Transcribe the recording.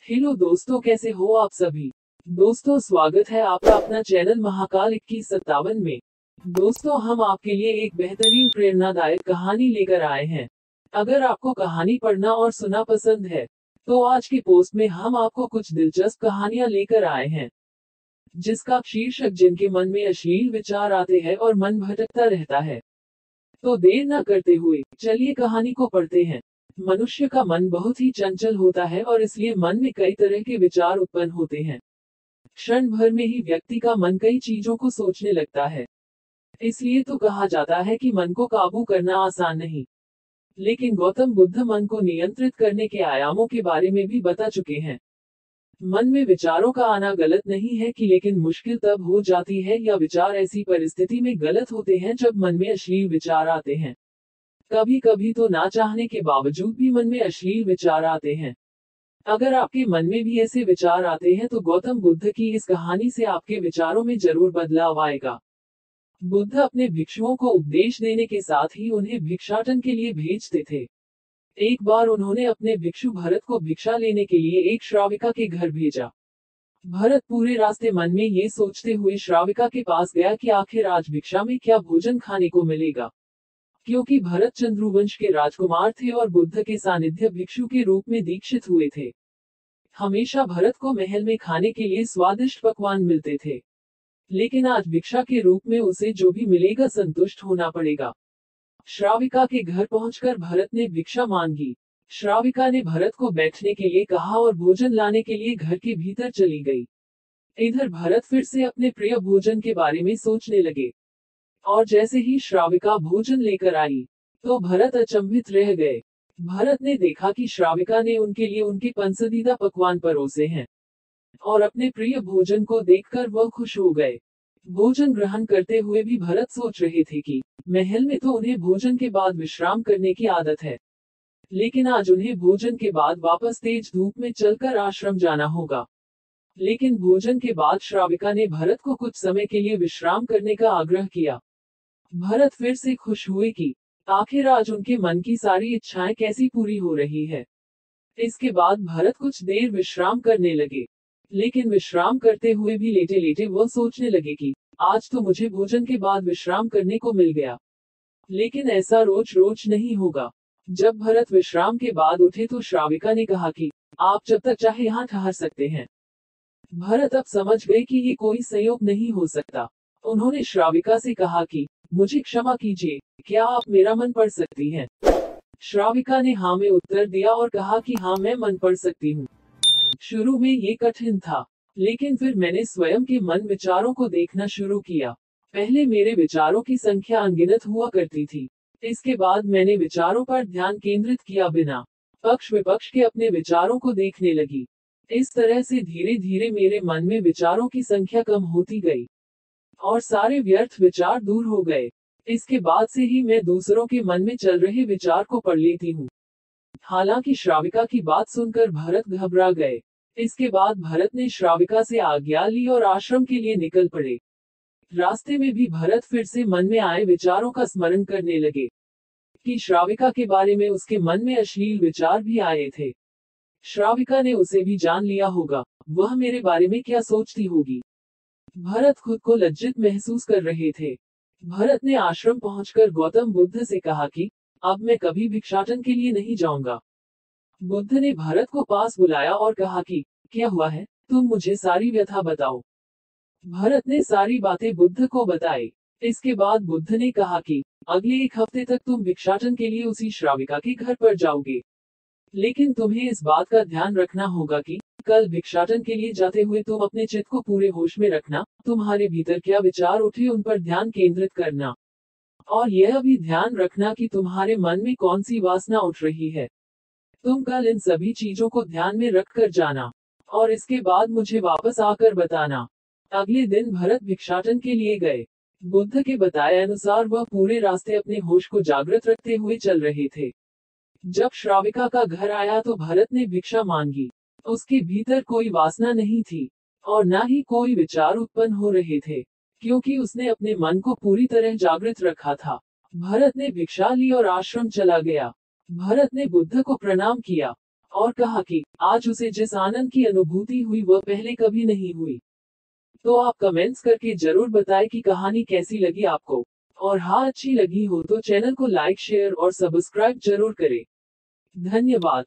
Hello दोस्तों, कैसे हो आप सभी। दोस्तों, स्वागत है आपका अपना चैनल महाकाल 2157 में। दोस्तों, हम आपके लिए एक बेहतरीन प्रेरणादायक कहानी लेकर आए हैं। अगर आपको कहानी पढ़ना और सुनना पसंद है, तो आज की पोस्ट में हम आपको कुछ दिलचस्प कहानियां लेकर आए हैं, जिसका शीर्षक जिनके मन में अश्लील विचार आते हैं और मन भटकता रहता है। तो देर न करते हुए चलिए कहानी को पढ़ते हैं। मनुष्य का मन बहुत ही चंचल होता है और इसलिए मन में कई तरह के विचार उत्पन्न होते हैं। क्षण भर में ही व्यक्ति का मन कई चीजों को सोचने लगता है। इसलिए तो कहा जाता है कि मन को काबू करना आसान नहीं। लेकिन गौतम बुद्ध मन को नियंत्रित करने के आयामों के बारे में भी बता चुके हैं। मन में विचारों का आना गलत नहीं है कि, लेकिन मुश्किल तब हो जाती है या विचार ऐसी परिस्थिति में गलत होते हैं जब मन में अश्लील विचार आते हैं। कभी कभी तो ना चाहने के बावजूद भी मन में अश्लील विचार आते हैं। अगर आपके मन में भी ऐसे विचार आते हैं तो गौतम बुद्ध की इस कहानी से आपके विचारों में जरूर बदलाव आएगा। बुद्ध अपने भिक्षुओं को उपदेश देने के साथ ही उन्हें भिक्षाटन के लिए भेजते थे। एक बार उन्होंने अपने भिक्षु भरत को भिक्षा लेने के लिए एक श्राविका के घर भेजा। भरत पूरे रास्ते मन में ये सोचते हुए श्राविका के पास गया कि आखिर आज भिक्षा में क्या भोजन खाने को मिलेगा। क्योंकि भरत चंद्रवंश के राजकुमार थे और बुद्ध के सानिध्य भिक्षु के रूप में दीक्षित हुए थे, हमेशा भरत को महल में खाने के लिए स्वादिष्ट पकवान मिलते थे। लेकिन आज भिक्षा के रूप में उसे जो भी मिलेगा संतुष्ट होना पड़ेगा। श्राविका के घर पहुंचकर भरत ने भिक्षा मांगी। श्राविका ने भरत को बैठने के लिए कहा और भोजन लाने के लिए घर के भीतर चली गई। इधर भरत फिर से अपने प्रिय भोजन के बारे में सोचने लगे, और जैसे ही श्राविका भोजन लेकर आई, तो भरत अचंभित रह गए। भरत ने देखा कि श्राविका ने उनके लिए उनके पसंदीदा पकवान परोसे हैं, और अपने प्रिय भोजन को देखकर वह खुश हो गए। भोजन ग्रहण करते हुए भी भरत सोच रहे थे कि महल में तो उन्हें भोजन के बाद विश्राम करने की आदत है, लेकिन आज उन्हें भोजन के बाद वापस तेज धूप में चलकर आश्रम जाना होगा। लेकिन भोजन के बाद श्राविका ने भरत को कुछ समय के लिए विश्राम करने का आग्रह किया। भरत फिर से खुश हुए कि आखिर आज उनके मन की सारी इच्छाएं कैसी पूरी हो रही है। इसके बाद भरत कुछ देर विश्राम करने लगे, लेकिन विश्राम करते हुए भी लेटे लेटे वह सोचने लगे कि आज तो मुझे भोजन के बाद विश्राम करने को मिल गया, लेकिन ऐसा रोज रोज नहीं होगा। जब भरत विश्राम के बाद उठे तो श्राविका ने कहा कि आप जब तक चाहे यहाँ ठहर सकते हैं। भरत अब समझ गए कि ये कोई संयोग नहीं हो सकता। उन्होंने श्राविका से कहा कि मुझे क्षमा कीजिए, क्या आप मेरा मन पढ़ सकती हैं? श्राविका ने हाँ में उत्तर दिया और कहा कि हाँ, मैं मन पढ़ सकती हूँ। शुरू में ये कठिन था, लेकिन फिर मैंने स्वयं के मन विचारों को देखना शुरू किया। पहले मेरे विचारों की संख्या अनगिनत हुआ करती थी। इसके बाद मैंने विचारों पर ध्यान केंद्रित किया बिना पक्ष विपक्ष के अपने विचारों को देखने लगी। इस तरह से धीरे धीरे मेरे मन में विचारों की संख्या कम होती गई और सारे व्यर्थ विचार दूर हो गए। इसके बाद से ही मैं दूसरों के मन में चल रहे विचार को पढ़ लेती हूँ। हालांकि श्राविका की बात सुनकर भरत घबरा गए। इसके बाद भरत ने श्राविका से आज्ञा ली और आश्रम के लिए निकल पड़े। रास्ते में भी भरत फिर से मन में आए विचारों का स्मरण करने लगे कि श्राविका के बारे में उसके मन में अश्लील विचार भी आए थे। श्राविका ने उसे भी जान लिया होगा, वह मेरे बारे में क्या सोचती होगी। भरत खुद को लज्जित महसूस कर रहे थे। भरत ने आश्रम पहुंचकर गौतम बुद्ध से कहा कि अब मैं कभी भिक्षाटन के लिए नहीं जाऊंगा। बुद्ध ने भरत को पास बुलाया और कहा कि क्या हुआ है, तुम मुझे सारी व्यथा बताओ। भरत ने सारी बातें बुद्ध को बताई। इसके बाद बुद्ध ने कहा कि अगले एक हफ्ते तक तुम भिक्षाटन के लिए उसी श्राविका के घर पर जाओगे, लेकिन तुम्हें इस बात का ध्यान रखना होगा कि कल भिक्षाटन के लिए जाते हुए तुम अपने चित्त को पूरे होश में रखना। तुम्हारे भीतर क्या विचार उठे उन पर ध्यान केंद्रित करना, और यह भी ध्यान रखना कि तुम्हारे मन में कौन सी वासना उठ रही है। तुम कल इन सभी चीजों को ध्यान में रख कर जाना, और इसके बाद मुझे वापस आकर बताना। अगले दिन भरत भिक्षाटन के लिए गए। बुद्ध के बताए अनुसार वह पूरे रास्ते अपने होश को जागृत रखते हुए चल रहे थे। जब श्राविका का घर आया तो भरत ने भिक्षा मांगी। उसके भीतर कोई वासना नहीं थी और न ही कोई विचार उत्पन्न हो रहे थे, क्योंकि उसने अपने मन को पूरी तरह जागृत रखा था। भरत ने भिक्षा ली और आश्रम चला गया। भरत ने बुद्ध को प्रणाम किया और कहा कि आज उसे जिस आनंद की अनुभूति हुई वह पहले कभी नहीं हुई। तो आप कमेंट्स करके जरूर बताएं कि कहानी कैसी लगी आपको। और हाँ, अच्छी लगी हो तो चैनल को लाइक शेयर और सब्सक्राइब जरूर करें। धन्यवाद।